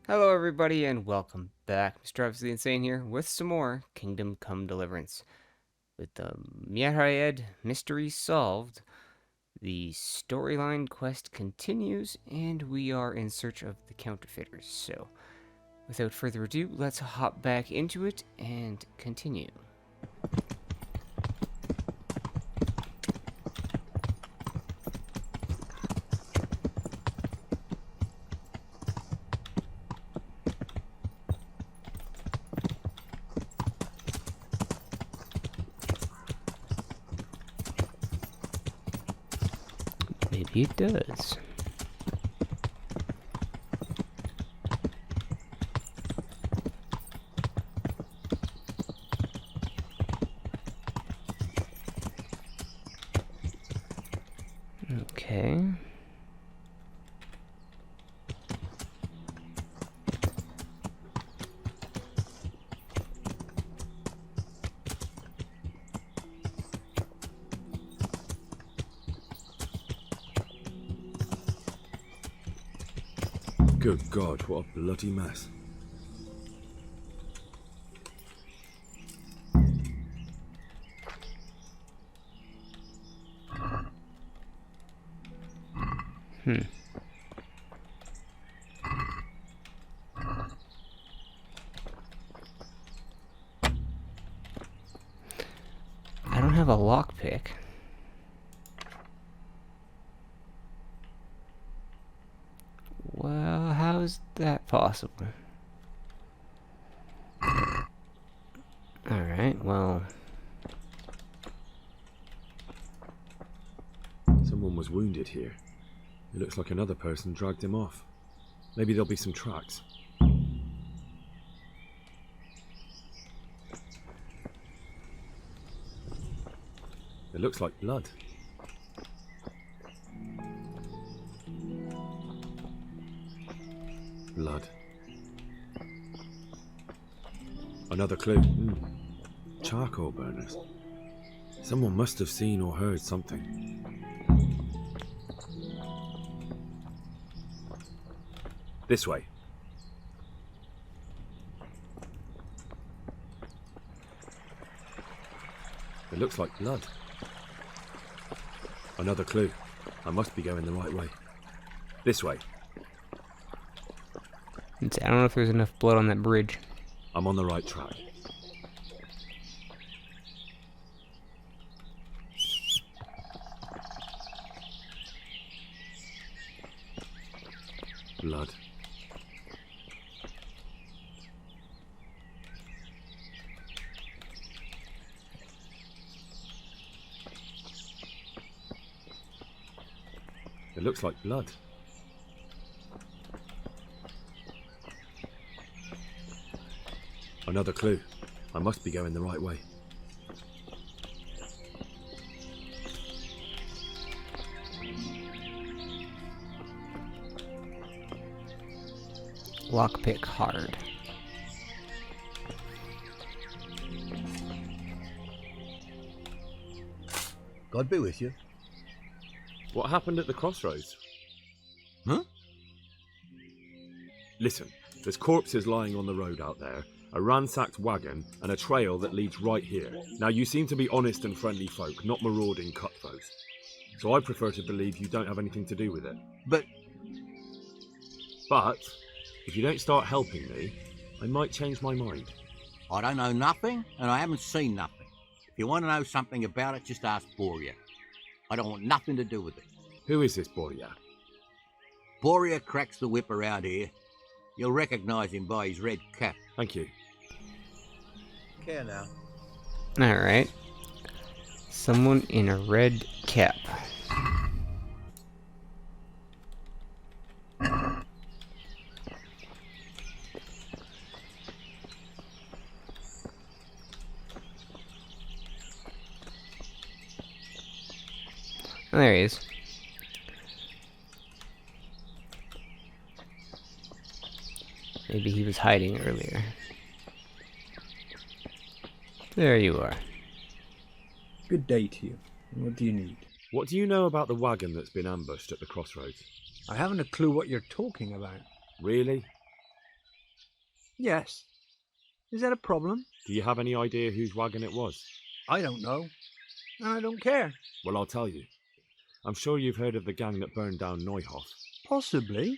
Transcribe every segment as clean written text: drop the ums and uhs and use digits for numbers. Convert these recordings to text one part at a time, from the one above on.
Hello, everybody, and welcome back. Mr. Travis the Insane here with some more Kingdom Come Deliverance. With the Myriad mystery solved, the storyline quest continues, and we are in search of the Counterfeiters. So, without further ado, let's hop back into it and continue. Maybe it does. Okay. Good God, what a bloody mess. I don't have a lockpick. Well, how is that possible? Alright, well... Someone was wounded here. It looks like another person dragged him off. Maybe there'll be some tracks. It looks like blood. Blood. Another clue. Charcoal burners. Someone must have seen or heard something. This way. It looks like blood. Another clue. I must be going the right way. This way. I don't know if there's enough blood on that bridge. I'm on the right track. Blood. It looks like blood. Another clue. I must be going the right way. Lockpick hard. God be with you. What happened at the crossroads? Huh? Listen, there's corpses lying on the road out there, a ransacked wagon, and a trail that leads right here. Now, you seem to be honest and friendly folk, not marauding cutthroats. So I prefer to believe you don't have anything to do with it. But But, if you don't start helping me, I might change my mind. I don't know nothing, and I haven't seen nothing. If you want to know something about it, just ask Boria. I don't want nothing to do with it. Who is this Boria? Boria cracks the whip around here. You'll recognise him by his red cap. Thank you. Care now. Alright. Someone in a red cap. Oh, there he is. Maybe he was hiding earlier. There you are. Good day to you. What do you need? What do you know about the wagon that's been ambushed at the crossroads? I haven't a clue what you're talking about. Really? Yes. Is that a problem? Do you have any idea whose wagon it was? I don't know. And I don't care. Well, I'll tell you. I'm sure you've heard of the gang that burned down Neuhof Possibly.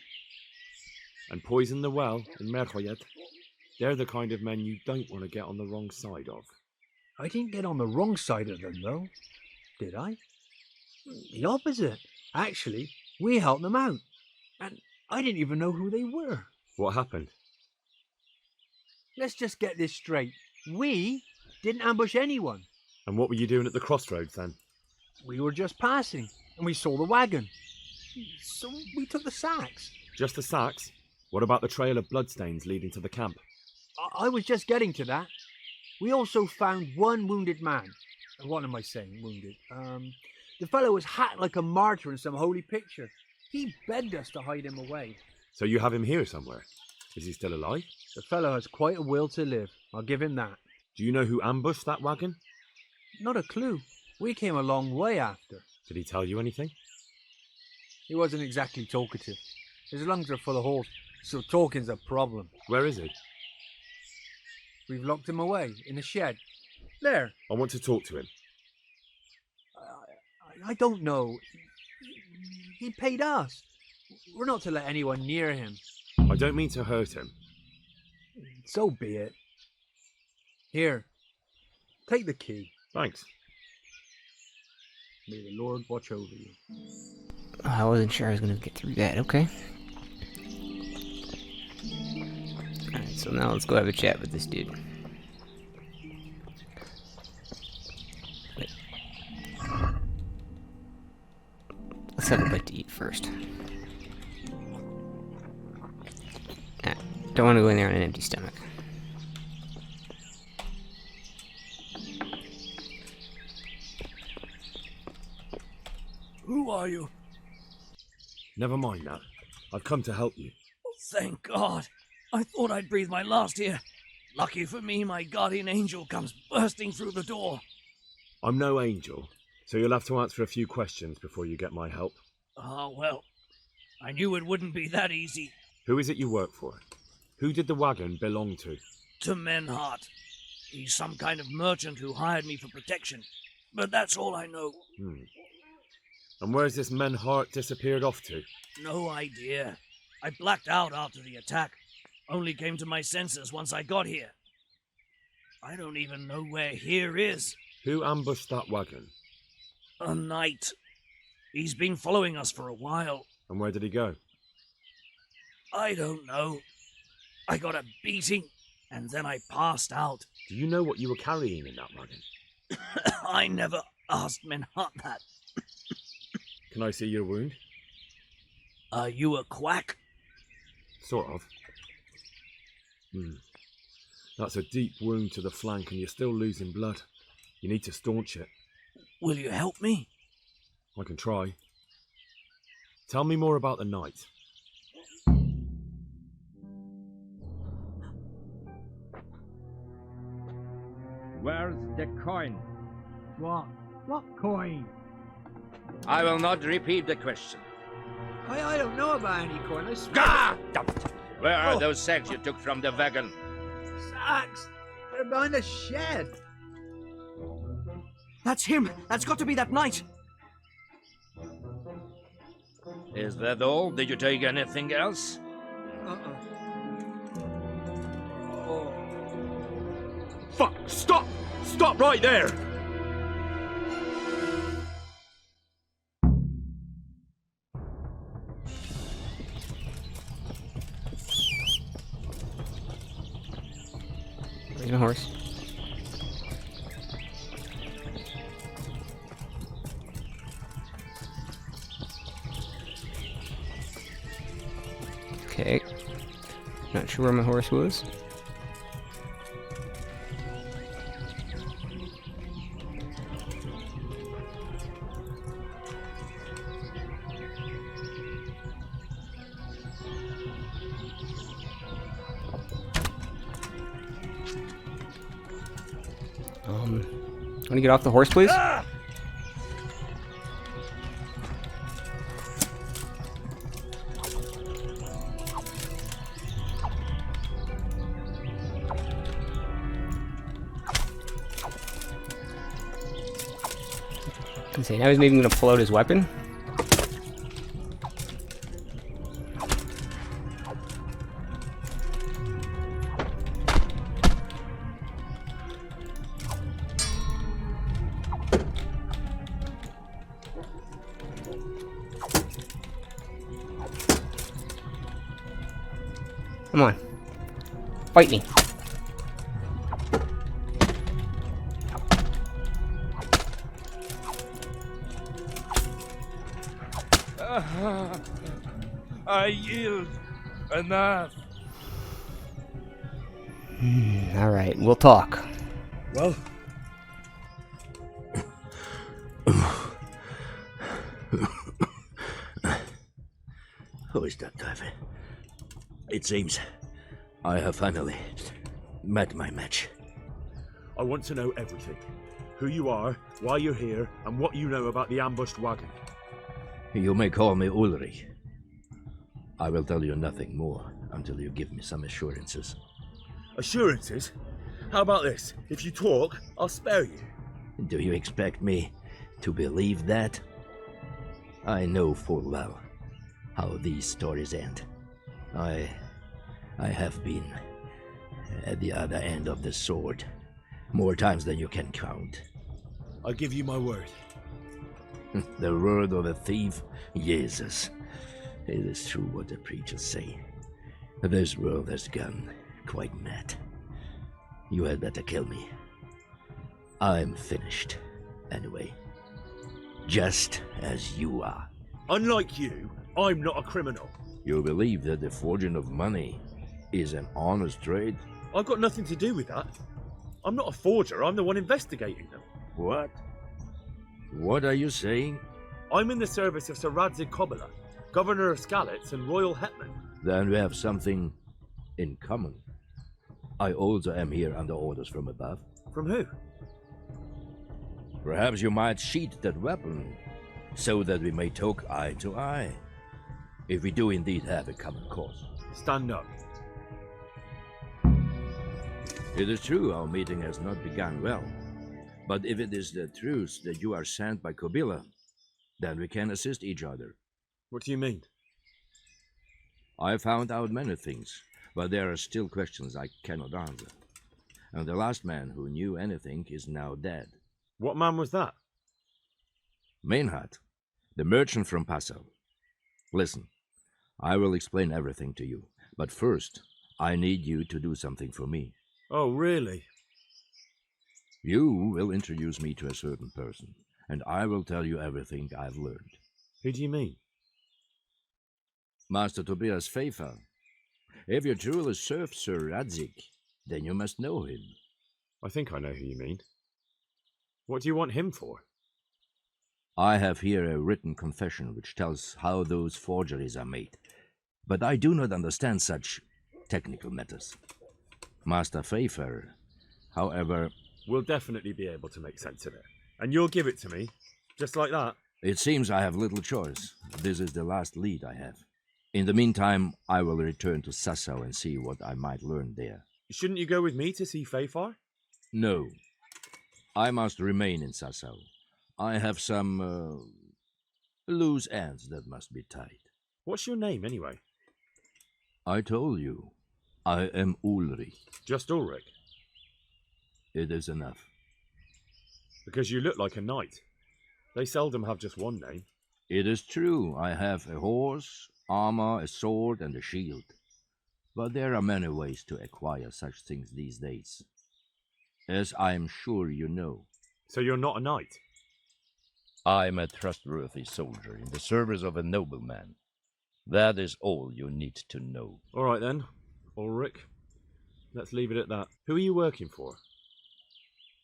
and poisoned the well in Merchoyet. They're the kind of men you don't want to get on the wrong side of. I didn't get on the wrong side of them, though. Did I? The opposite. Actually, we helped them out. And I didn't even know who they were. What happened? Let's just get this straight. We didn't ambush anyone. And what were you doing at the crossroads then? We were just passing, and we saw the wagon. So we took the sacks. Just the sacks? What about the trail of bloodstains leading to the camp? I was just getting to that. We also found one wounded man. What am I saying, wounded? The fellow was hacked like a martyr in some holy picture. He begged us to hide him away. So you have him here somewhere? Is he still alive? The fellow has quite a will to live. I'll give him that. Do you know who ambushed that wagon? Not a clue. We came a long way after. Did he tell you anything? He wasn't exactly talkative. His lungs are full of holes, so talking's a problem. Where is he? We've locked him away in a shed. There. I want to talk to him. I don't know. He paid us. We're not to let anyone near him. I don't mean to hurt him. So be it. Here. Take the key. Thanks. May the Lord watch over you. I wasn't sure I was going to get through that. Okay. Alright, so now let's go have a chat with this dude. Wait. Let's have a bite to eat first. Don't want to go in there on an empty stomach. Who are you? Never mind that. I've come to help you. Thank God. I thought I'd breathe my last here. Lucky for me, my guardian angel comes bursting through the door. I'm no angel, so you'll have to answer a few questions before you get my help. Ah, well, I knew it wouldn't be that easy. Who is it you work for? Who did the wagon belong to? To Menhart. He's some kind of merchant who hired me for protection. But that's all I know. And where's this Menhart disappeared off to? No idea. I blacked out after the attack. Only came to my senses once I got here. I don't even know where here is. Who ambushed that wagon? A knight. He's been following us for a while. And where did he go? I don't know. I got a beating, and then I passed out. Do you know what you were carrying in that wagon? I never asked Menhart that. Can I see your wound? Are you a quack? Sort of. That's a deep wound to the flank and you're still losing blood. You need to staunch it. Will you help me? I can try. Tell me more about the night. Where's the coin? What? What coin? I will not repeat the question. I don't know about any coin. I swear. Ah! Where are Oh. those sacks you took from the wagon? Sacks! They're behind the shed. That's him! That's got to be that knight! Is that all? Did you take anything else? Oh. Fuck! Stop! Stop right there! Where's my horse? Okay. Not sure where my horse was. Want to get off the horse, please? See, now he's even gonna pull out his weapon. Come on. Fight me. I yield. Enough. Alright, we'll talk. Well, Who is that, Davy? It seems I have finally met my match. I want to know everything. Who you are, why you're here, and what you know about the ambushed wagon. You may call me Ulrich. I will tell you nothing more until you give me some assurances. Assurances? How about this? If you talk, I'll spare you. Do you expect me to believe that? I know full well how these stories end. I have been at the other end of the sword more times than you can count. I give you my word. The word of a thief? Jesus. It is true what the preachers say. This world has gone quite mad. You had better kill me. I'm finished, anyway. Just as you are. Unlike you, I'm not a criminal. You believe that the forging of money is an honest trade? I've got nothing to do with that. I'm not a forger, I'm the one investigating them. What? What are you saying? I'm in the service of Sir Radzig Kobyla, Governor of Skalitz and Royal Hetman. Then we have something in common. I also am here under orders from above. From who? Perhaps you might sheath that weapon, so that we may talk eye to eye. If we do indeed have a common cause. Stand up. It is true our meeting has not begun well. But if it is the truth that you are sent by Kobyla, then we can assist each other. What do you mean? I found out many things, but there are still questions I cannot answer. And the last man who knew anything is now dead. What man was that? Meinhard, the merchant from Passau. Listen, I will explain everything to you, but first, I need you to do something for me. Oh, really? You will introduce me to a certain person, and I will tell you everything I've learned. Who do you mean? Master Tobias Pfeiffer. If you truly serve Sir Radzig, then you must know him. I think I know who you mean. What do you want him for? I have here a written confession which tells how those forgeries are made, but I do not understand such technical matters. Master Pfeiffer, however... We'll definitely be able to make sense of it. And you'll give it to me, just like that? It seems I have little choice. This is the last lead I have. In the meantime, I will return to Sassau and see what I might learn there. Shouldn't you go with me to see Pfeiffer? No. I must remain in Sassau. I have some, loose ends that must be tied. What's your name, anyway? I told you. I am Ulrich. Just Ulrich? It is enough. Because you look like a knight. They seldom have just one name. It is true. I have a horse, armor, a sword, and a shield. But there are many ways to acquire such things these days. As I am sure you know. So you're not a knight? I'm a trustworthy soldier in the service of a nobleman. That is all you need to know. All right then, Ulrich. Let's leave it at that. Who are you working for?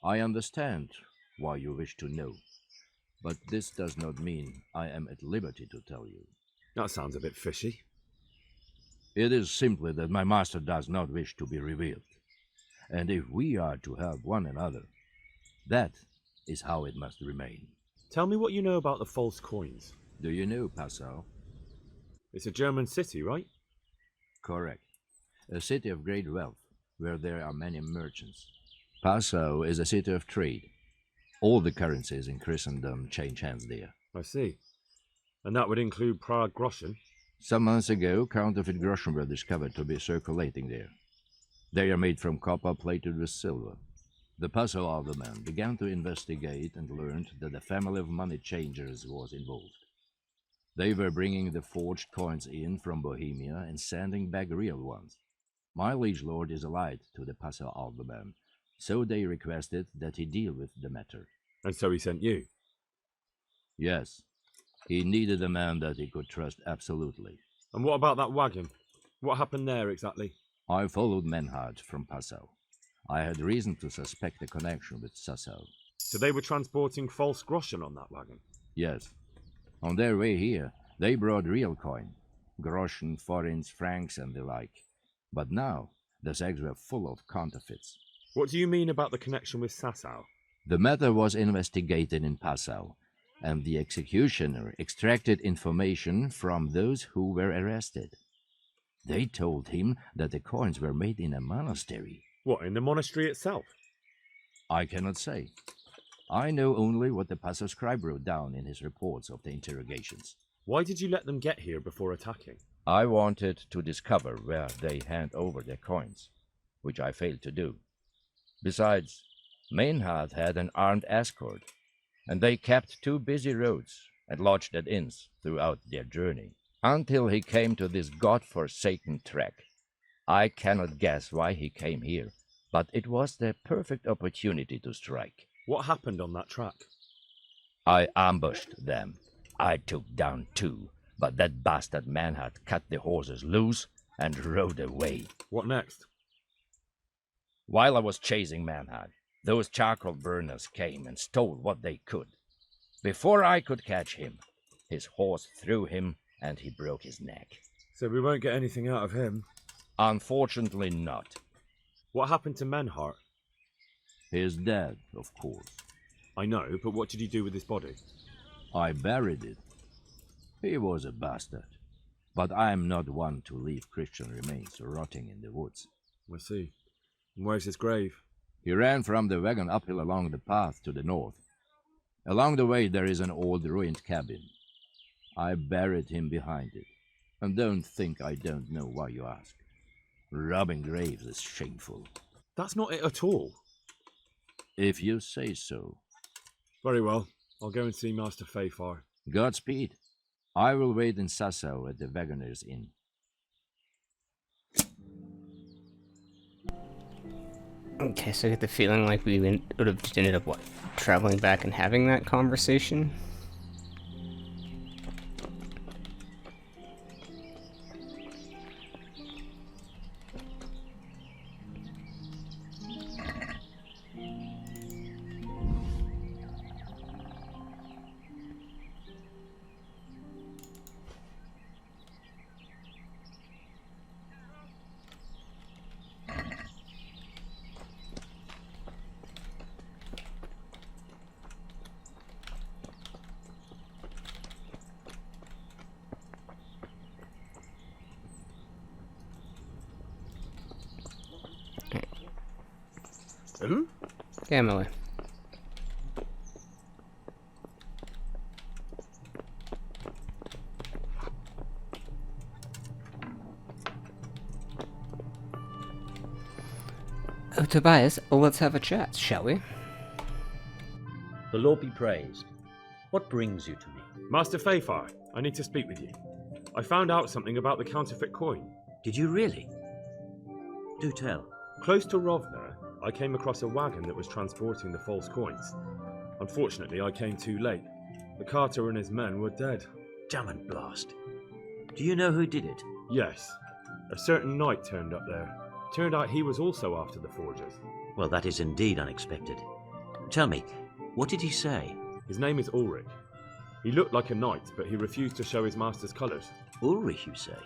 I understand why you wish to know, but this does not mean I am at liberty to tell you. That sounds a bit fishy. It is simply that my master does not wish to be revealed. And if we are to help one another, that is how it must remain. Tell me what you know about the false coins. Do you know Passau? It's a German city, right? Correct. A city of great wealth, where there are many merchants. Passau is a city of trade. All the currencies in Christendom change hands there. I see. And that would include Prague groschen? Some months ago, counterfeit groschen were discovered to be circulating there. They are made from copper plated with silver. The puzzle alderman began to investigate and learned that a family of money changers was involved. They were bringing the forged coins in from Bohemia and sending back real ones. My liege lord is allied to the puzzle alderman, so they requested that he deal with the matter. And so he sent you? Yes. He needed a man that he could trust absolutely. And what about that wagon? What happened there exactly? I followed Menhard from Passau. I had reason to suspect a connection with Sassau. So they were transporting false groschen on that wagon? Yes. On their way here, they brought real coin. Groschen, forints, francs, and the like. But now, the sacks were full of counterfeits. What do you mean about the connection with Sassau? The matter was investigated in Passau, and the executioner extracted information from those who were arrested. They told him that the coins were made in a monastery. What, in the monastery itself? I cannot say. I know only what the Passau scribe wrote down in his reports of the interrogations. Why did you let them get here before attacking? I wanted to discover where they hand over their coins, which I failed to do. Besides, Meinhard had an armed escort, and they kept 2 busy roads and lodged at inns throughout their journey, until he came to this god-forsaken track. I cannot guess why he came here, but it was the perfect opportunity to strike. What happened on that track? I ambushed them. I took down 2, but that bastard Manhart cut the horses loose and rode away. What next? While I was chasing Manhart, those charcoal burners came and stole what they could. Before I could catch him, his horse threw him and he broke his neck. So we won't get anything out of him? Unfortunately not. What happened to Menhart? He is dead, of course. I know, but what did he do with his body? I buried it. He was a bastard, but I am not one to leave Christian remains rotting in the woods. I see. And where's his grave? He ran from the wagon uphill along the path to the north. Along the way there is an old ruined cabin. I buried him behind it. And don't think I don't know why you ask. Robbing graves is shameful. That's not it at all. If you say so. Very well. I'll go and see Master Fayfar. Godspeed. I will wait in Sassau at the Wagoner's Inn. Okay, so I get the feeling like we would have just ended up, what, traveling back and having that conversation? Okay, Emily. Oh, Tobias, let's have a chat, shall we? The Lord be praised. What brings you to me? Master Fayfar, I need to speak with you. I found out something about the counterfeit coin. Did you really? Do tell. Close to Rovna, I came across a wagon that was transporting the false coins. Unfortunately, I came too late. The carter and his men were dead. Damn and blast. Do you know who did it? Yes. A certain knight turned up there. Turned out he was also after the forgers. Well, that is indeed unexpected. Tell me, what did he say? His name is Ulrich. He looked like a knight, but he refused to show his master's colours. Ulrich, you say?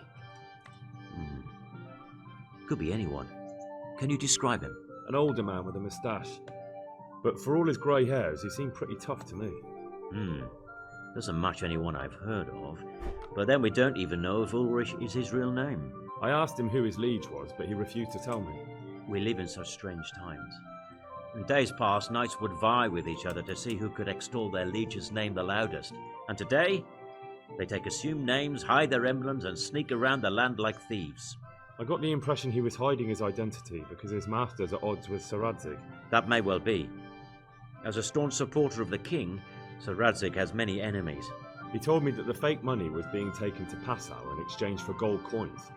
Could be anyone. Can you describe him? An older man with a moustache. But for all his grey hairs, he seemed pretty tough to me. Doesn't match anyone I've heard of. But then we don't even know if Ulrich is his real name. I asked him who his liege was, but he refused to tell me. We live in such strange times. In days past, knights would vie with each other to see who could extol their liege's name the loudest. And today, they take assumed names, hide their emblems, and sneak around the land like thieves. I got the impression he was hiding his identity because his master's at odds with Sir Radzig. That may well be. As a staunch supporter of the king, Sir Radzig has many enemies. He told me that the fake money was being taken to Passau in exchange for gold coins.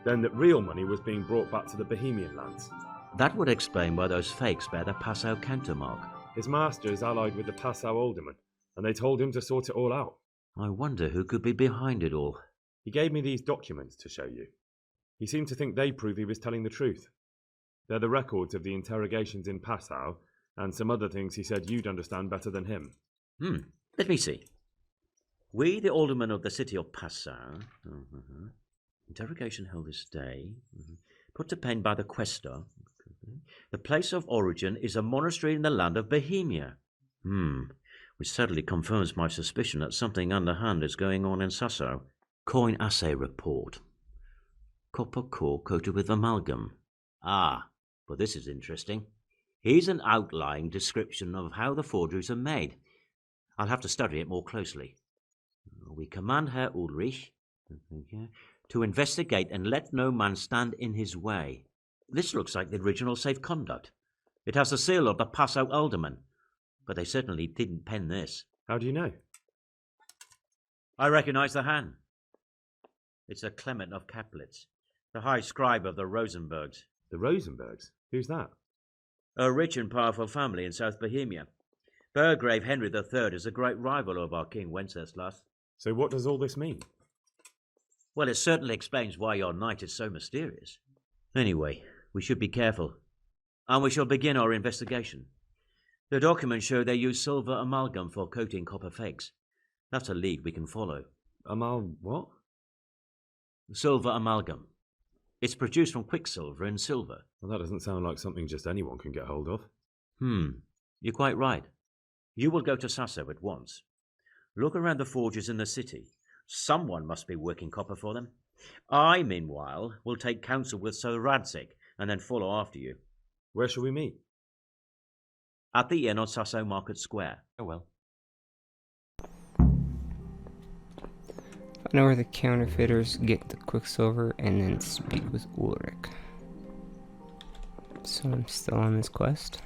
Then that real money was being brought back to the Bohemian lands. That would explain why those fakes bear the Passau countermark. His master is allied with the Passau alderman, and they told him to sort it all out. I wonder who could be behind it all. He gave me these documents to show you. He seemed to think they prove he was telling the truth. They're the records of the interrogations in Passau, and some other things he said you'd understand better than him. Let me see. We, the aldermen of the city of Passau, interrogation held this day, put to pen by the quaestor. The place of origin is a monastery in the land of Bohemia. Which certainly confirms my suspicion that something underhand is going on in Sasso. Coin assay report. Copper core coated with amalgam. But this is interesting. Here's an outline description of how the forgeries are made. I'll have to study it more closely. We command Herr Ulrich to investigate and let no man stand in his way. This looks like the original safe conduct. It has the seal of the Passau alderman, but they certainly didn't pen this. How do you know? I recognize the hand. It's a Clement of Kaplitz, the high scribe of the Rosenbergs. The Rosenbergs? Who's that? A rich and powerful family in South Bohemia. Burgrave Henry III is a great rival of our King Wenceslas. So what does all this mean? Well, it certainly explains why your knight is so mysterious. Anyway, we should be careful, and we shall begin our investigation. The documents show they use silver amalgam for coating copper fakes. That's a lead we can follow. What? Silver amalgam. It's produced from quicksilver and silver. Well, that doesn't sound like something just anyone can get hold of. You're quite right. You will go to Sasso at once. Look around the forges in the city. Someone must be working copper for them. I, meanwhile, will take counsel with Sir Radzig and then follow after you. Where shall we meet? At the inn on Sasso Market Square. Oh well. I know where the counterfeiters get the quicksilver and then speak with Ulrich. So I'm still on this quest.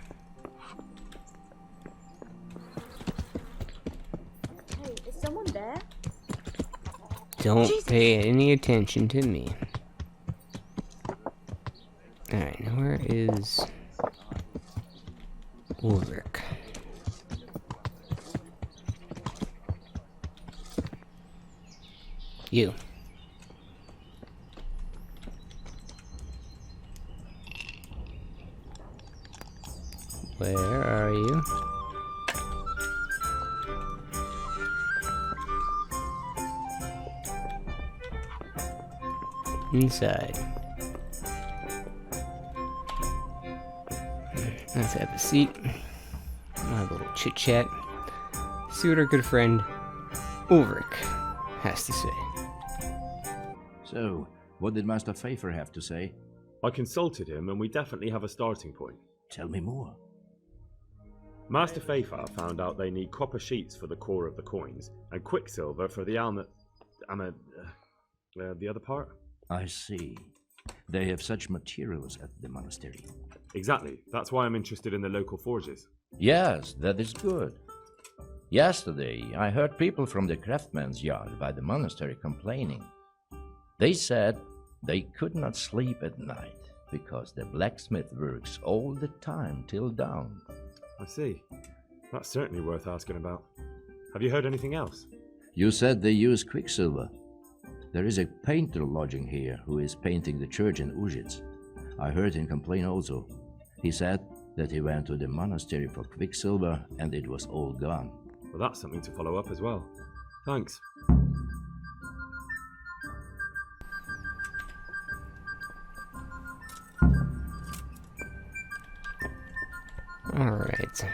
Hey, is someone there? Don't Jesus. pay any attention to me. Alright, now where is Ulrich? You. Where are you? Inside. Let's have a seat. Have a little chit chat. See what our good friend Ulrich has to say. So, what did Master Pfeiffer have to say? I consulted him and we definitely have a starting point. Tell me more. Master Pfeiffer found out they need copper sheets for the core of the coins and quicksilver for the the other part? I see. They have such materials at the monastery. Exactly. That's why I'm interested in the local forges. Yes, that is good. Yesterday, I heard people from the craftsman's yard by the monastery complaining. They said they could not sleep at night because the blacksmith works all the time till dawn. I see. That's certainly worth asking about. Have you heard anything else? You said they use quicksilver. There is a painter lodging here who is painting the church in Ujits. I heard him complain also. He said that he went to the monastery for quicksilver and it was all gone. Well, that's something to follow up as well. Thanks. Alright.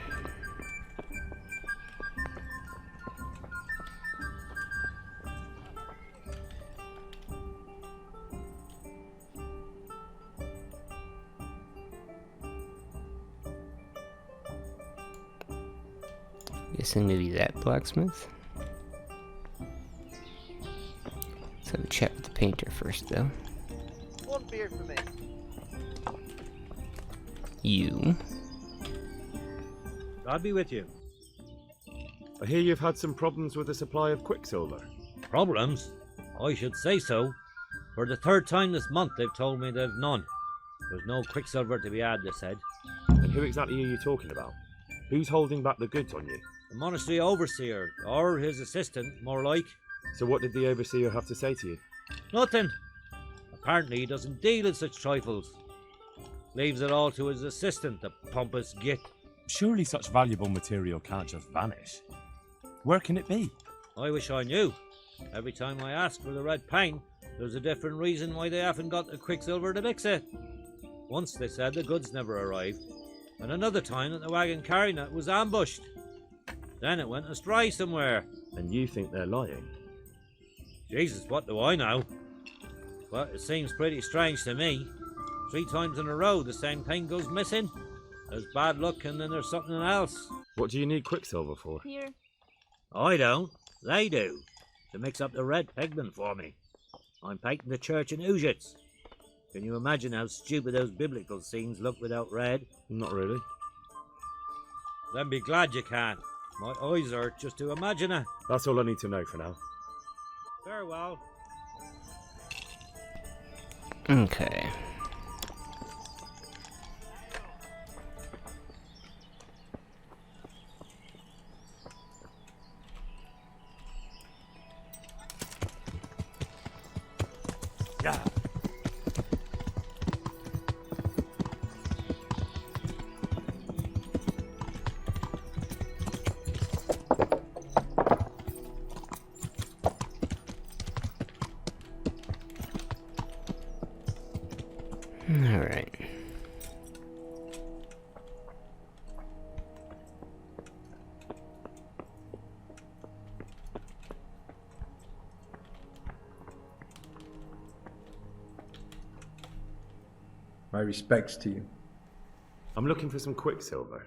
Guessing maybe that blacksmith? Let's have a chat with the painter first, though. One beer for me. You. God be with you. I hear you've had some problems with the supply of quicksilver. Problems? I should say so. For the third time this month they've told me they've none. There's no quicksilver to be had, they said. And who exactly are you talking about? Who's holding back the goods on you? The monastery overseer, or his assistant, more like. So what did the overseer have to say to you? Nothing. Apparently he doesn't deal in such trifles. Leaves it all to his assistant, the pompous git. Surely such valuable material can't just vanish. Where can it be? I wish I knew. Every time I ask for the red paint, there's a different reason why they haven't got the quicksilver to mix it. Once they said the goods never arrived, and another time that the wagon carrying it was ambushed. Then it went astray somewhere. And you think they're lying? Jesus, what do I know? But it seems pretty strange to me. 3 times in a row the same thing goes missing. There's bad luck and then there's something else. What do you need quicksilver for? Here. I don't. They do. To mix up the red pigment for me. I'm painting the church in Ujits. Can you imagine how stupid those biblical scenes look without red? Not really. Then be glad you can. My eyes hurt just to imagine it. That's all I need to know for now. Farewell. Okay. Yeah. All right. My respects to you. I'm looking for some quicksilver.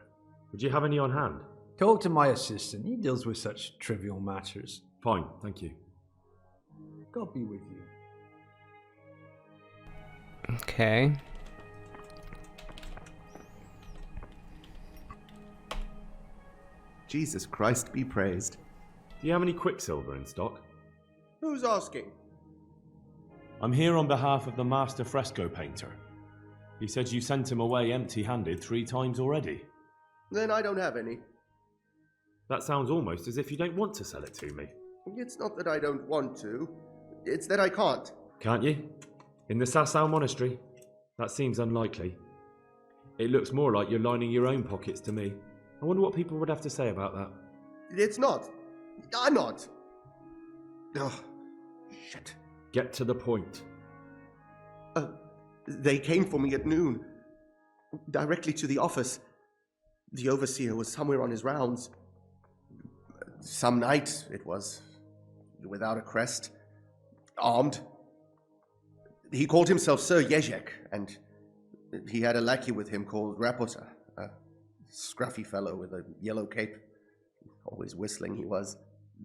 Would you have any on hand? Talk to my assistant. He deals with such trivial matters. Fine, thank you. God be with you. Okay. Jesus Christ be praised. Do you have any quicksilver in stock? Who's asking? I'm here on behalf of the master fresco painter. He said you sent him away empty-handed 3 times already. Then I don't have any. That sounds almost as if you don't want to sell it to me. It's not that I don't want to. It's that I can't. Can't you? In the Sasau monastery? That seems unlikely. It looks more like you're lining your own pockets to me. I wonder what people would have to say about that. It's not. I'm not. Ugh. Shit. Get to the point. They came for me at noon. Directly to the office. The overseer was somewhere on his rounds. Some night, it was. Without a crest. Armed. He called himself Sir Jezek, and he had a lackey with him called Rapota, a scruffy fellow with a yellow cape. Always whistling he was.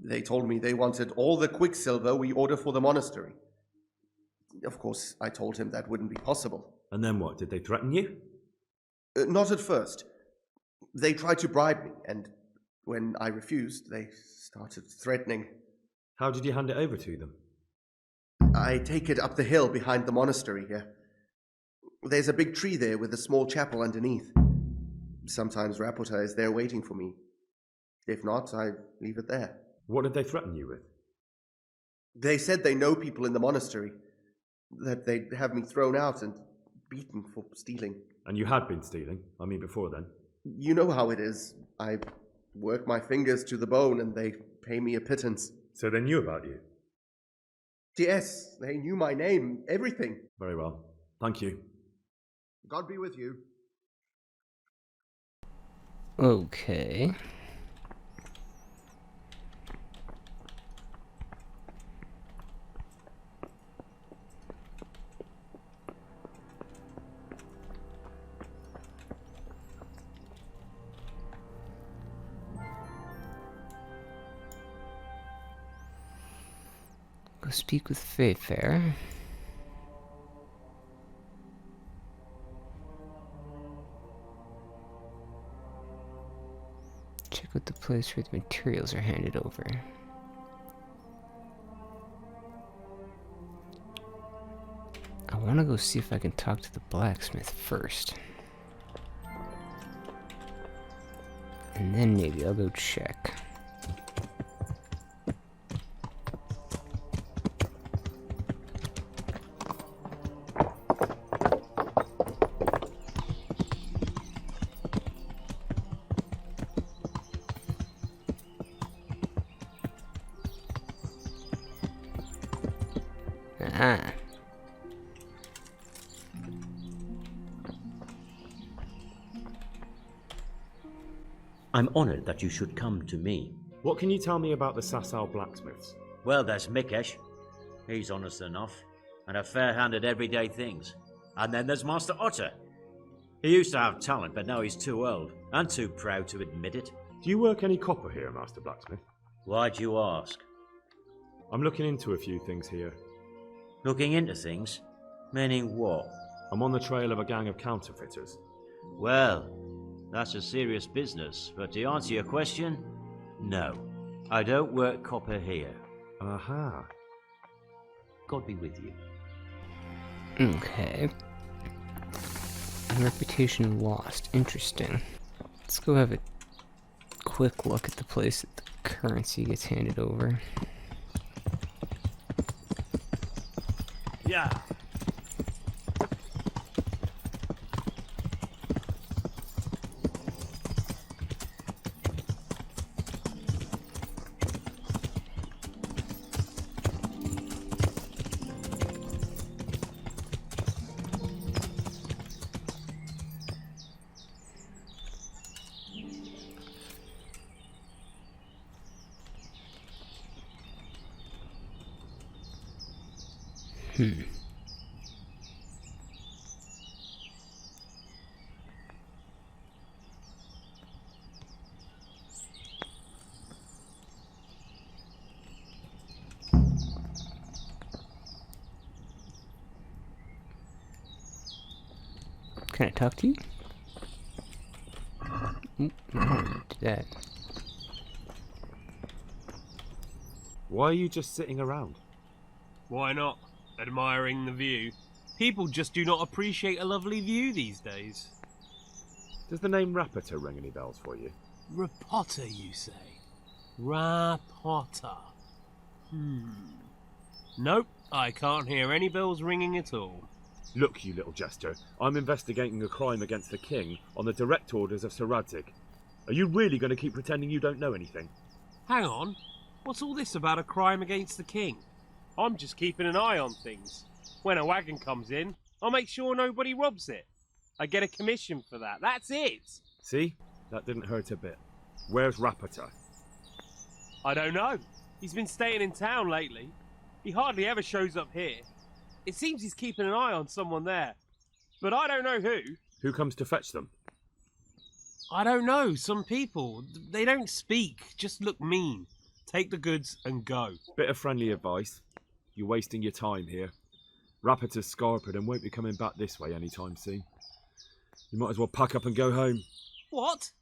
They told me they wanted all the quicksilver we order for the monastery. Of course, I told him that wouldn't be possible. And then what? Did they threaten you? Not at first. They tried to bribe me, and when I refused, they started threatening. How did you hand it over to them? I take it up the hill behind the monastery here. There's a big tree there with a small chapel underneath. Sometimes Rapota is there waiting for me. If not, I leave it there. What did they threaten you with? They said they know people in the monastery, that they'd have me thrown out and beaten for stealing. And you had been stealing? I mean, before then? You know how it is. I work my fingers to the bone and they pay me a pittance. So they knew about you? Yes, they knew my name, everything. Very well. Thank you. God be with you. Okay. Go speak with Fairfair. Check out the place where the materials are handed over. I want to go see if I can talk to the blacksmith first. And then maybe I'll go check. Ah. I'm honored that you should come to me. What can you tell me about the Sasau blacksmiths? Well, there's Mikesh. He's honest enough, and a fair hand at everyday things. And then there's Master Otter. He used to have talent, but now he's too old, and too proud to admit it. Do you work any copper here, Master Blacksmith? Why'd you ask? I'm looking into a few things here. Looking into things? Meaning what? I'm on the trail of a gang of counterfeiters. Well, that's a serious business, but to answer your question, no. I don't work copper here. Aha. God be with you. Okay. Reputation lost. Interesting. Let's go have a quick look at the place that the currency gets handed over. Yeah. Can I talk to you? Oop, I don't want to do that. Why are you just sitting around? Why not? Admiring the view. People just do not appreciate a lovely view these days. Does the name Rapita ring any bells for you? Rapota, you say? Rapota. Nope, I can't hear any bells ringing at all. Look, you little jester, I'm investigating a crime against the king on the direct orders of Sir Radzik. Are you really going to keep pretending you don't know anything? Hang on, what's all this about a crime against the king? I'm just keeping an eye on things. When a wagon comes in, I'll make sure nobody robs it. I get a commission for that, that's it! See? That didn't hurt a bit. Where's Rapita? I don't know. He's been staying in town lately. He hardly ever shows up here. It seems he's keeping an eye on someone there. But I don't know who. Who comes to fetch them? I don't know. Some people. They don't speak. Just look mean. Take the goods and go. Bit of friendly advice. You're wasting your time here. Rapita's scarpered and won't be coming back this way anytime soon. You might as well pack up and go home. What?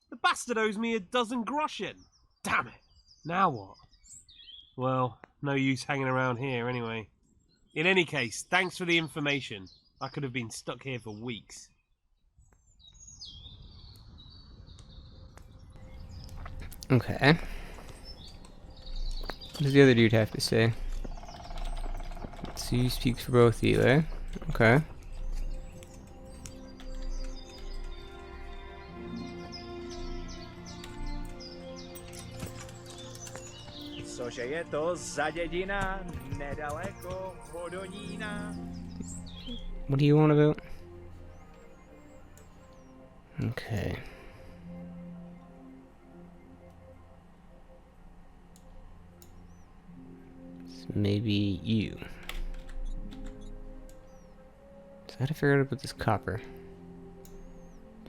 The bastard owes me 12 groschen. Damn it. Now what? Well, no use hanging around here anyway. In any case, thanks for the information. I could have been stuck here for weeks. Okay. What does the other dude have to say? Let's see, he speaks for both of you, eh? Okay. Což je to za dědina, nedaleko Hodonína. What do you want about? Okay. So maybe you. So I gotta figure out about this copper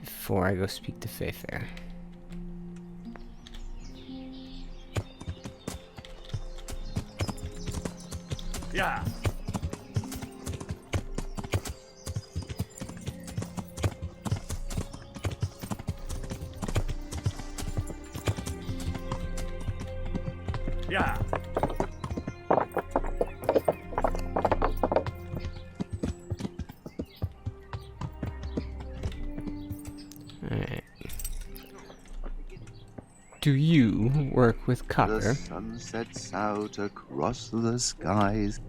before I go speak to Fairfair. Yeah. Yeah. Alright. Do you work with The copper? sun sets out across the skies.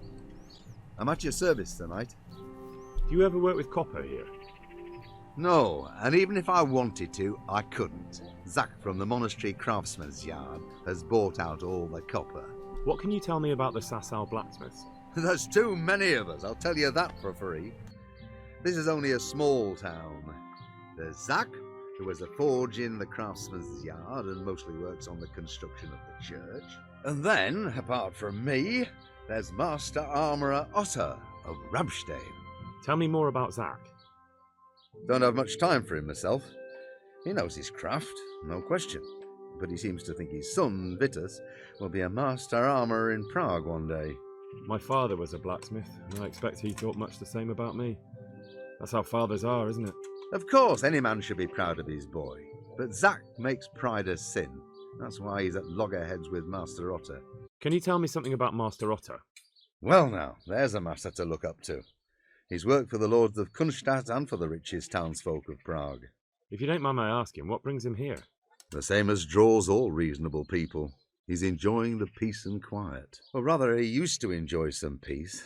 I'm at your service tonight. Do you ever work with copper here? No, and even if I wanted to, I couldn't. Zach from the Monastery Craftsman's Yard has bought out all the copper. What can you tell me about the Sasau blacksmiths? There's too many of us, I'll tell you that for free. This is only a small town. There's Zach, who has a forge in the Craftsman's Yard and mostly works on the construction of the church. And then, apart from me, there's Master Armourer Otter of Ramstein. Tell me more about Zach. Don't have much time for him myself. He knows his craft, no question. But he seems to think his son, Vitus, will be a master armourer in Prague one day. My father was a blacksmith, and I expect he thought much the same about me. That's how fathers are, isn't it? Of course, any man should be proud of his boy. But Zach makes pride a sin. That's why he's at loggerheads with Master Otter. Can you tell me something about Master Otter? Well now, there's a master to look up to. He's worked for the lords of Kunstadt and for the richest townsfolk of Prague. If you don't mind my asking, what brings him here? The same as draws all reasonable people. He's enjoying the peace and quiet. Or rather, he used to enjoy some peace.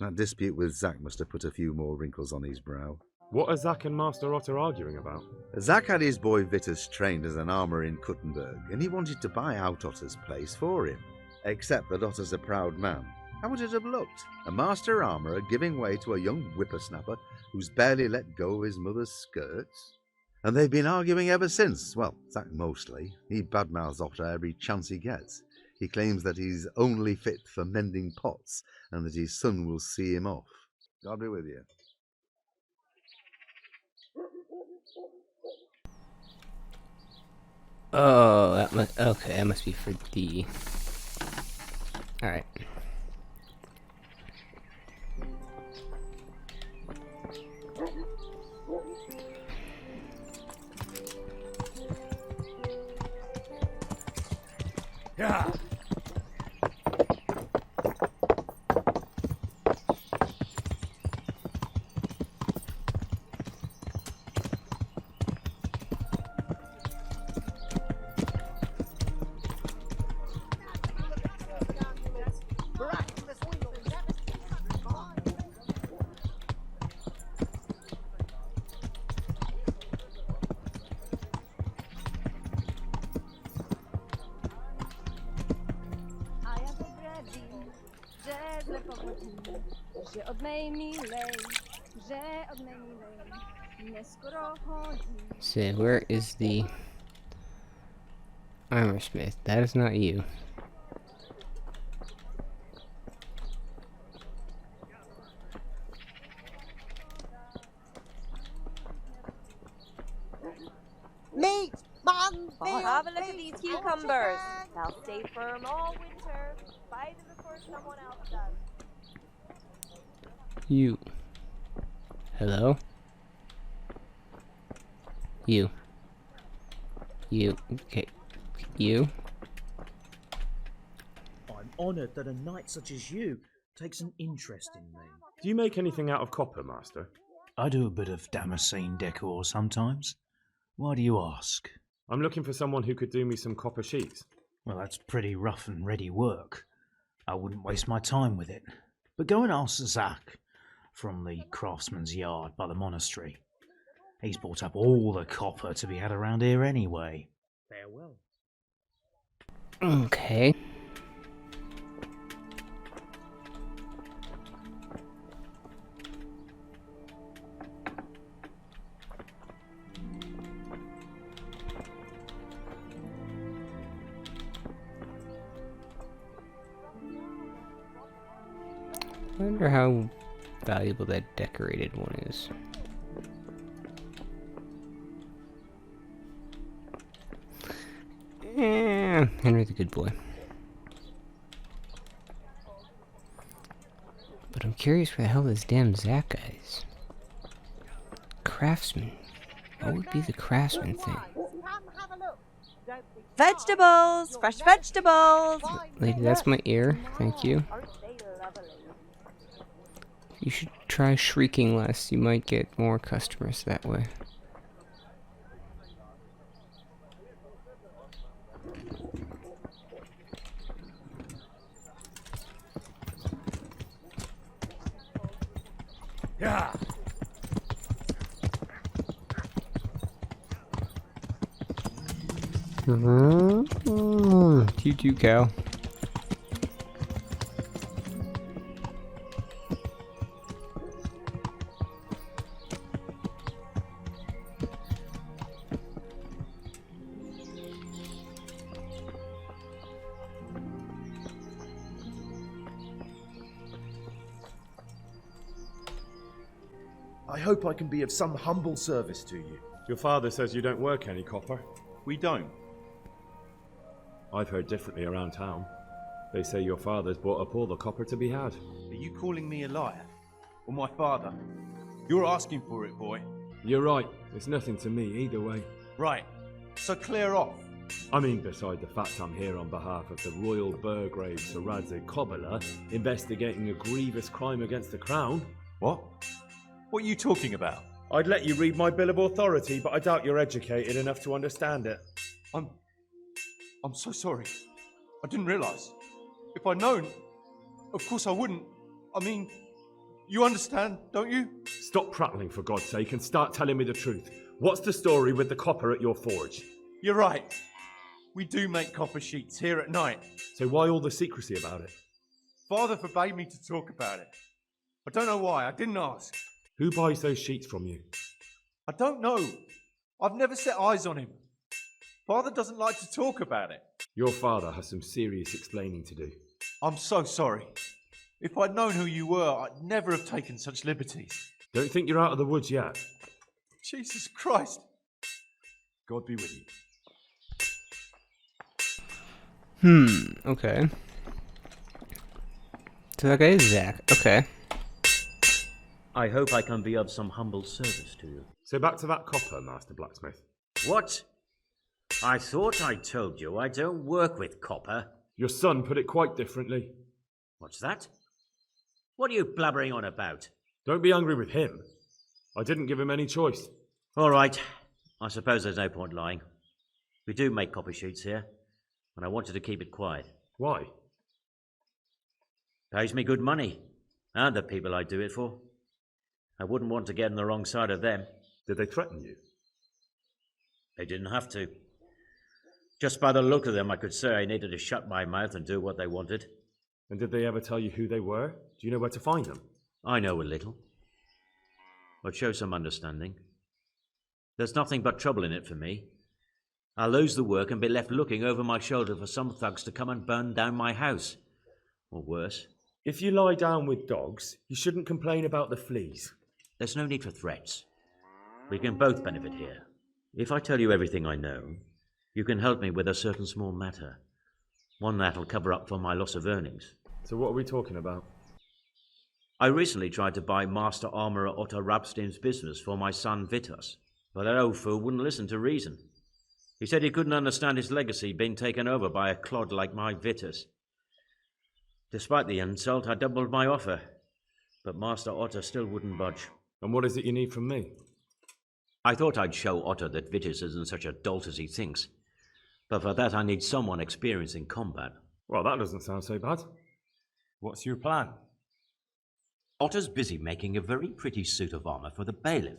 That dispute with Zach must have put a few more wrinkles on his brow. What are Zach and Master Otter arguing about? Zach had his boy Vitus trained as an armourer in Kuttenberg, and he wanted to buy out Otter's place for him. Except that Otter's a proud man. How would it have looked? A master armourer giving way to a young whippersnapper who's barely let go of his mother's skirts? And they've been arguing ever since. Well, Zach mostly. He badmouths Otter every chance he gets. He claims that he's only fit for mending pots and that his son will see him off. God be with you. Oh, that must... Okay, that must be for D. Alright. Yeah. So, where is the armor smith? That is not you. Meat! Man! Oh, have a look at these cucumbers. They'll stay firm all winter. Buy them before someone else does. You. Hello? You. Okay. You. I'm honoured that a knight such as you takes an interest in me. Do you make anything out of copper, Master? I do a bit of Damascene decor sometimes. Why do you ask? I'm looking for someone who could do me some copper sheets. Well, that's pretty rough and ready work. I wouldn't waste my time with it. But go and ask Zach from the Craftsman's Yard by the monastery. He's bought up all the copper to be had around here anyway. Farewell. Okay. I wonder how valuable that decorated one is. Henry the Good Boy. But I'm curious where the hell this damn Zach guy is. Craftsman. What would be the craftsman thing? Vegetables! Fresh vegetables! Lady, that's my ear. Thank you. You should try shrieking less. You might get more customers that way. Yeah. Toot cow. I hope I can be of some humble service to you. Your father says you don't work any copper. We don't. I've heard differently around town. They say your father's bought up all the copper to be had. Are you calling me a liar? Or my father? You're asking for it, boy. You're right. It's nothing to me either way. Right. So clear off. I mean, beside the fact I'm here on behalf of the Royal Burgrave Saradze Cobbler, investigating a grievous crime against the crown. What? What are you talking about? I'd let you read my Bill of Authority, but I doubt you're educated enough to understand it. I'm so sorry. I didn't realise. If I'd known, of course I wouldn't. I mean, you understand, don't you? Stop prattling, for God's sake, and start telling me the truth. What's the story with the copper at your forge? You're right. We do make copper sheets here at night. So why all the secrecy about it? Father forbade me to talk about it. I don't know why. I didn't ask. Who buys those sheets from you? I don't know. I've never set eyes on him. Father doesn't like to talk about it. Your father has some serious explaining to do. I'm so sorry. If I'd known who you were, I'd never have taken such liberties. Don't think you're out of the woods yet. Jesus Christ. God be with you. Okay. So that guy is Zach. Okay. I hope I can be of some humble service to you. So back to that copper, Master Blacksmith. What? I thought I told you I don't work with copper. Your son put it quite differently. What's that? What are you blabbering on about? Don't be angry with him. I didn't give him any choice. All right. I suppose there's no point lying. We do make copper sheets here, and I wanted to keep it quiet. Why? Pays me good money, and the people I do it for. I wouldn't want to get on the wrong side of them. Did they threaten you? They didn't have to. Just by the look of them, I could say I needed to shut my mouth and do what they wanted. And did they ever tell you who they were? Do you know where to find them? I know a little. But show some understanding. There's nothing but trouble in it for me. I'll lose the work and be left looking over my shoulder for some thugs to come and burn down my house. Or worse. If you lie down with dogs, you shouldn't complain about the fleas. There's no need for threats. We can both benefit here. If I tell you everything I know, you can help me with a certain small matter. One that'll cover up for my loss of earnings. So what are we talking about? I recently tried to buy Master Armourer Otto Rabstein's business for my son Vitus, but that old fool wouldn't listen to reason. He said he couldn't understand his legacy being taken over by a clod like my Vitus. Despite the insult, I doubled my offer, but Master Otto still wouldn't budge. And what is it you need from me? I thought I'd show Otto that Vitus isn't such a dolt as he thinks, but for that I need someone experienced in combat. Well, that doesn't sound so bad. What's your plan? Otto's busy making a very pretty suit of armor for the bailiff,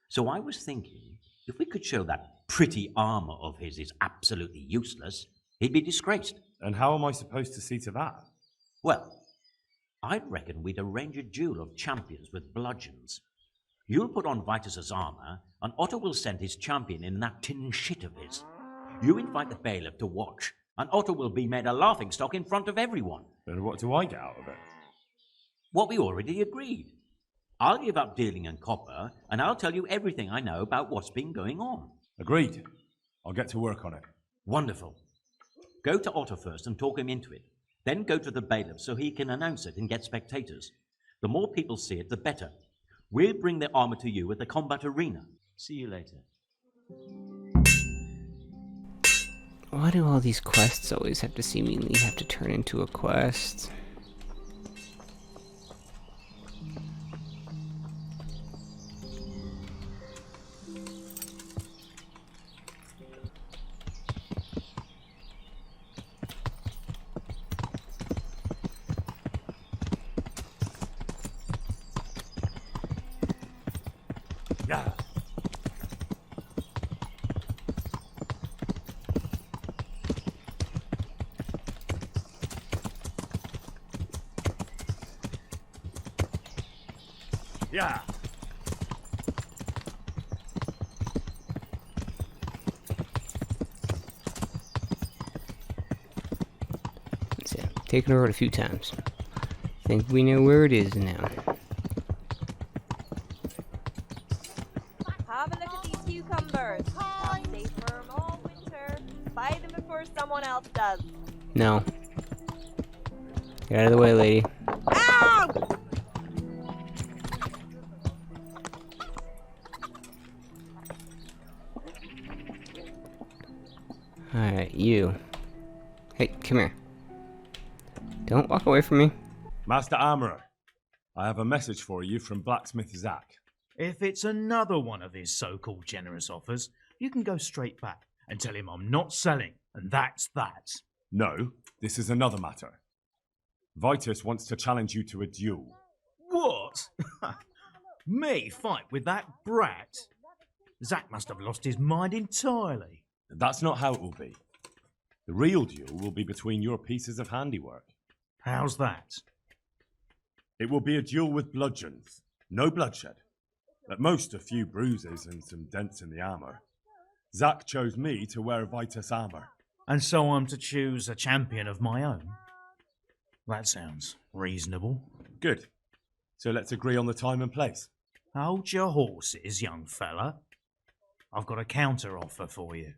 so I was thinking if we could show that pretty armor of his is absolutely useless, he'd be disgraced. And how am I supposed to see to that? Well, I'd reckon we'd arrange a duel of champions with bludgeons. You'll put on Vitus's armor, and Otto will send his champion in that tin shit of his. You invite the bailiff to watch, and Otto will be made a laughingstock in front of everyone. And what do I get out of it? What we already agreed. I'll give up dealing in copper, and I'll tell you everything I know about what's been going on. Agreed. I'll get to work on it. Wonderful. Go to Otto first and talk him into it. Then go to the bailiff so he can announce it and get spectators. The more people see it, the better. We'll bring the armor to you at the combat arena. See you later. Why do all these quests always have to seemingly have to turn into a quest? Yeah. Yeah. So, taken over it a few times. Think we know where it is now. Have a look at these cucumbers. They'll stay firm all winter. Buy them before someone else does. No. Get out of the way, lady. Ow! Alright, you. Hey, come here. Don't walk away from me. Master Armorer, I have a message for you from Blacksmith Zack. If it's another one of his so-called generous offers, you can go straight back and tell him I'm not selling, and that's that. No, this is another matter. Vitus wants to challenge you to a duel. What? Me fight with that brat? Zack must have lost his mind entirely. That's not how it will be. The real duel will be between your pieces of handiwork. How's that? It will be a duel with bludgeons. No bloodshed. At most, a few bruises and some dents in the armor. Zack chose me to wear Vitus armor. And so I'm to choose a champion of my own? That sounds reasonable. Good. So let's agree on the time and place. Hold your horses, young fella. I've got a counter offer for you.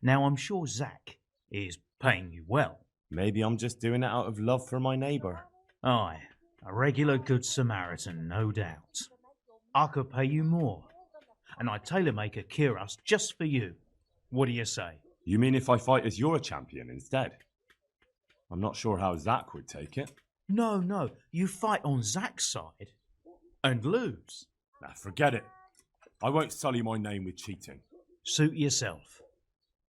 Now, I'm sure Zack is paying you well. Maybe I'm just doing it out of love for my neighbour. Aye, a regular good Samaritan, no doubt. I could pay you more, and I'd tailor-make a cuirass just for you. What do you say? You mean if I fight as your champion instead? I'm not sure how Zack would take it. No, you fight on Zack's side and lose. Nah, forget it. I won't sully my name with cheating. Suit yourself.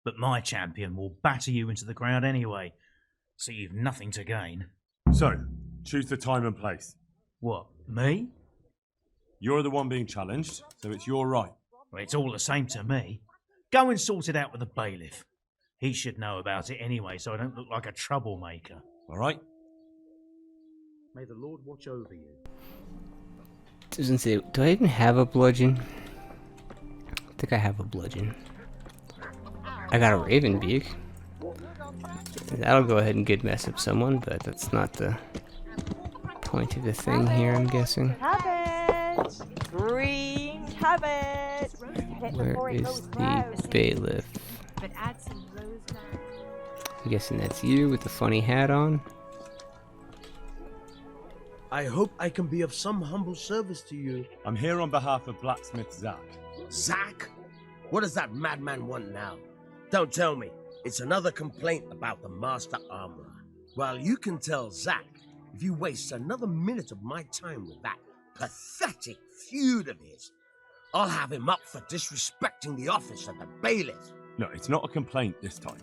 But my champion will batter you into the ground anyway, so you've nothing to gain. So, choose the time and place. What, me? You're the one being challenged, so it's your right. Well, it's all the same to me. Go and sort it out with the bailiff. He should know about it anyway, so I don't look like a troublemaker. All right? May the Lord watch over you. Doesn't say. Do I even have a bludgeon? I think I have a bludgeon. I got a raven beak. That'll go ahead and good mess up someone, but that's not the point of the thing here, I'm guessing. Cabbage! Green cabbage! Where is the bailiff? But add some rosemary. I'm guessing that's you with the funny hat on. I hope I can be of some humble service to you. I'm here on behalf of Blacksmith Zack. Zack? What does that madman want now? Don't tell me. It's another complaint about the Master Armorer. Well, you can tell Zack if you waste another minute of my time with that pathetic feud of his. I'll have him up for disrespecting the office of the bailiff. No, it's not a complaint this time.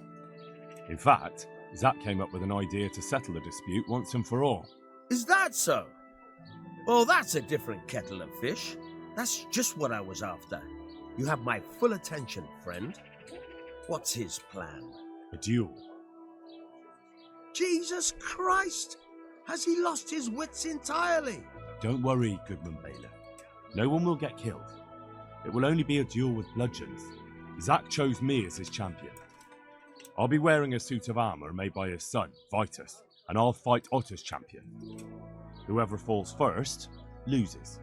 In fact, Zack came up with an idea to settle the dispute once and for all. Is that so? Oh, that's a different kettle of fish. That's just what I was after. You have my full attention, friend. What's his plan? A duel. Jesus Christ! Has he lost his wits entirely? Don't worry, Goodman Bailiff. No one will get killed. It will only be a duel with bludgeons. Zack chose me as his champion. I'll be wearing a suit of armour made by his son, Vitus, and I'll fight Otter's champion. Whoever falls first, loses.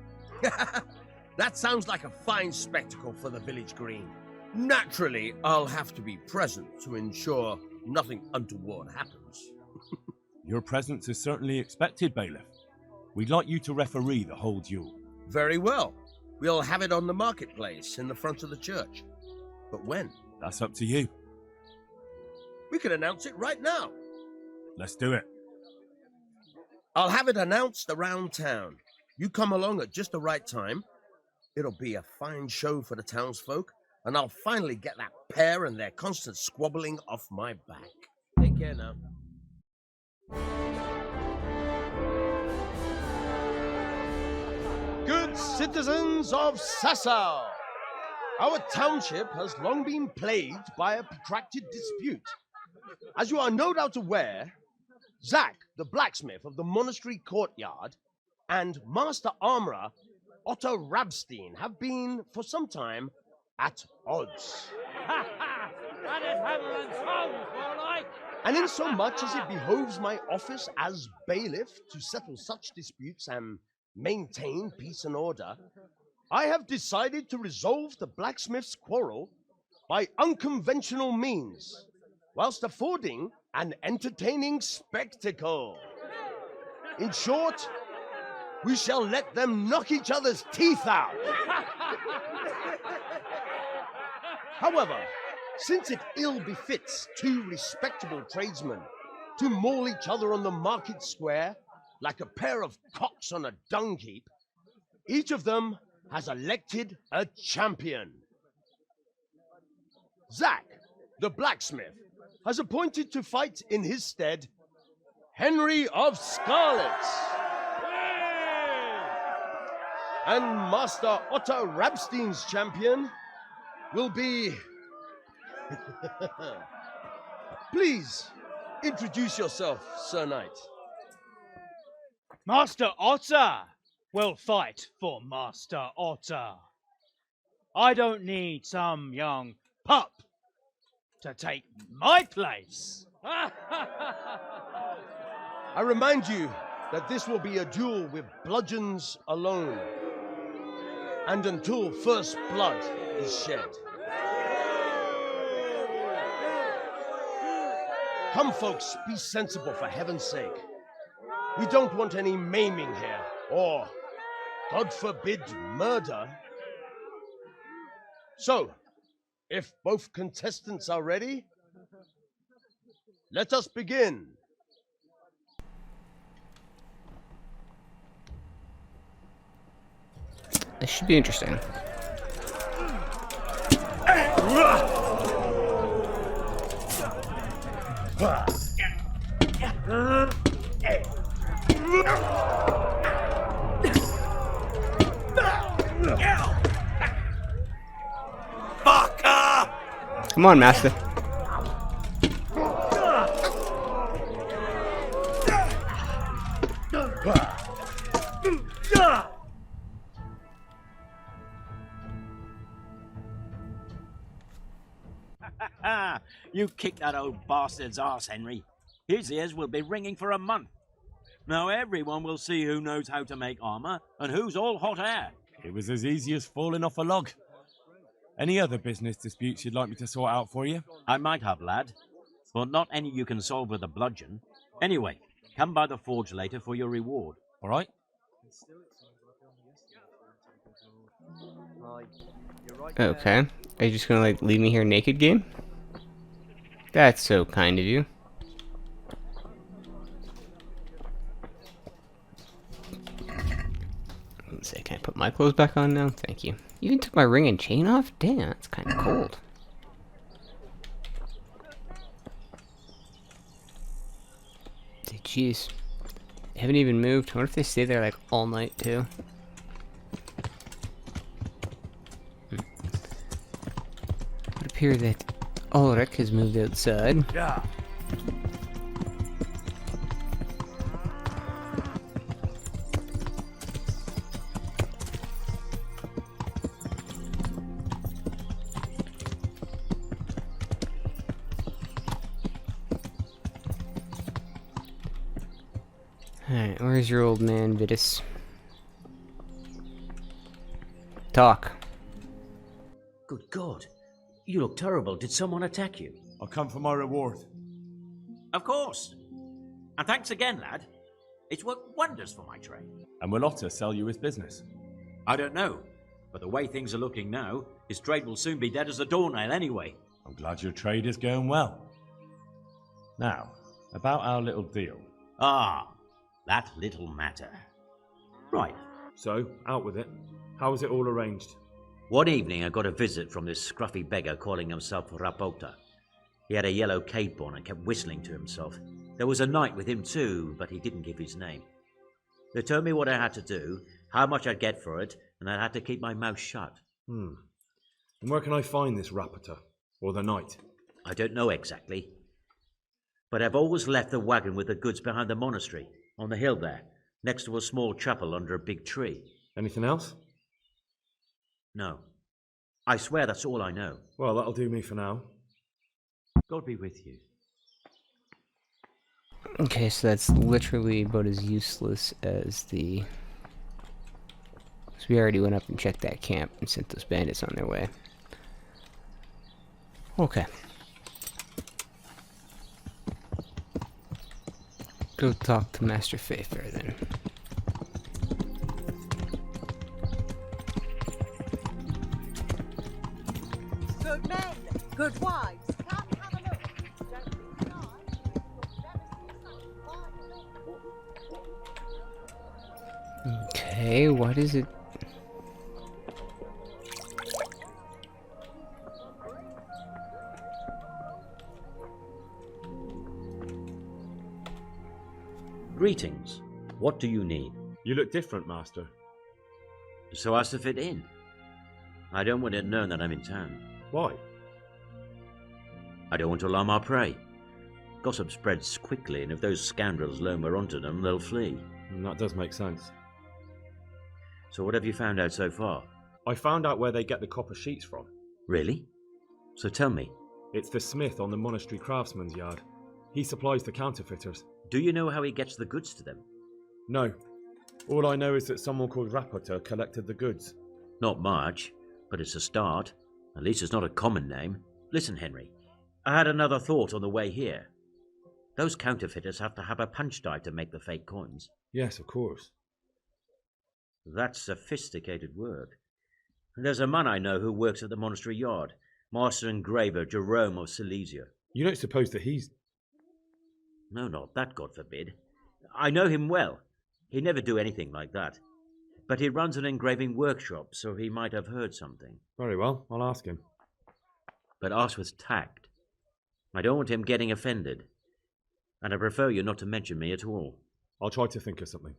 That sounds like a fine spectacle for the village green. Naturally, I'll have to be present to ensure nothing untoward happens. Your presence is certainly expected, Bailiff. We'd like you to referee the whole duel. Very well. We'll have it on the marketplace in the front of the church. But when? That's up to you. We could announce it right now. Let's do it. I'll have it announced around town. You come along at just the right time. It'll be a fine show for the townsfolk, and I'll finally get that pair and their constant squabbling off my back. Take care now. Good citizens of Sasau, our township has long been plagued by a protracted dispute. As you are no doubt aware, Zach, the blacksmith of the monastery courtyard, and Master Armorer Otto Rabstein have been, for some time, at odds. That is hammer and tongs, more like. And insomuch as it behoves my office as bailiff to settle such disputes and maintain peace and order, I have decided to resolve the blacksmith's quarrel by unconventional means, whilst affording an entertaining spectacle. In short, we shall let them knock each other's teeth out. However, since it ill befits two respectable tradesmen to maul each other on the market square like a pair of cocks on a dung heap, each of them has elected a champion. Zach, the blacksmith, has appointed to fight in his stead Henry of Scarlet. And Master Otto Rabstein's champion will be... Please, introduce yourself, Sir Knight. Master Otter will fight for Master Otter. I don't need some young pup to take my place. I remind you that this will be a duel with bludgeons alone, and until first blood is shed. Come, folks, be sensible for heaven's sake. We don't want any maiming here, or, God forbid, murder. So, if both contestants are ready, let us begin. This should be interesting. Come on, Master. You kicked that old bastard's arse, Henry. His ears will be ringing for a month. Now everyone will see who knows how to make armor and who's all hot air. It was as easy as falling off a log. Any other business disputes you'd like me to sort out for you? I might have, lad, but not any you can solve with a bludgeon. Anyway, come by the forge later for your reward. All right? Okay. Are you just gonna, like, leave me here naked, game? That's so kind of you. Let's see, can I put my clothes back on now? Thank you. You even took my ring and chain off? Damn, that's kind of cold. Jeez. They haven't even moved. I wonder if they stay there, like, all night, too. It would appear that Ulrich has moved outside. Yeah. Alright, where's your old man, Vitus? Talk. Good God. You look terrible. Did someone attack you? I'll come for my reward. Of course. And thanks again, lad. It's worked wonders for my trade. And will Otter sell you his business? I don't know, but the way things are looking now, his trade will soon be dead as a doornail anyway. I'm glad your trade is going well. Now, about our little deal. Ah, that little matter. Right. So, out with it. How was it all arranged? One evening I got a visit from this scruffy beggar calling himself Rapota. He had a yellow cape on and kept whistling to himself. There was a knight with him too, but he didn't give his name. They told me what I had to do, how much I'd get for it, and I had to keep my mouth shut. And where can I find this Rapota? Or the knight? I don't know exactly. But I've always left the wagon with the goods behind the monastery, on the hill there, next to a small chapel under a big tree. Anything else? No. I swear that's all I know. Well, that'll do me for now. God be with you. Okay, so that's literally about as useless as the... So we already went up and checked that camp and sent those bandits on their way. Okay. Go talk to Master Faither then. Good men, good wives, come have a look. Don't be shy. Okay, what is it? Greetings. What do you need? You look different, Master. So as to fit in. I don't want it known that I'm in town. Why? I don't want to alarm our prey. Gossip spreads quickly, and if those scoundrels learn we're onto them, they'll flee. That does make sense. So what have you found out so far? I found out where they get the copper sheets from. Really? So tell me. It's the smith on the monastery craftsman's yard. He supplies the counterfeiters. Do you know how he gets the goods to them? No. All I know is that someone called Rapota collected the goods. Not much, but it's a start. At least it's not a common name. Listen, Henry. I had another thought on the way here. Those counterfeiters have to have a punch die to make the fake coins. Yes, of course. That's sophisticated work. And there's a man I know who works at the monastery yard, Master Engraver Jerome of Silesia. You don't suppose that he's... No, not that, God forbid. I know him well. He'd never do anything like that. But he runs an engraving workshop, so he might have heard something. Very well, I'll ask him. But ask with tact. I don't want him getting offended. And I prefer you not to mention me at all. I'll try to think of something.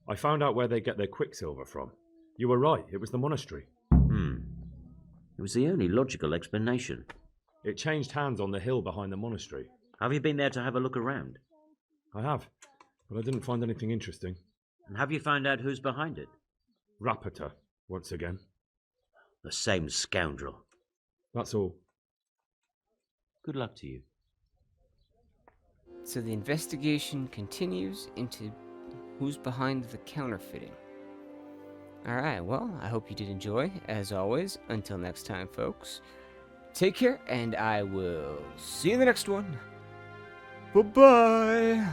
I found out where they get their quicksilver from. You were right, it was the monastery. It was the only logical explanation. It changed hands on the hill behind the monastery. Have you been there to have a look around? I have, but I didn't find anything interesting. And have you found out who's behind it? Rapota, once again. The same scoundrel. That's all. Good luck to you. So the investigation continues into who's behind the counterfeiting. Alright, well, I hope you did enjoy. As always, until next time, folks, take care, and I will see you in the next one. Bye-bye!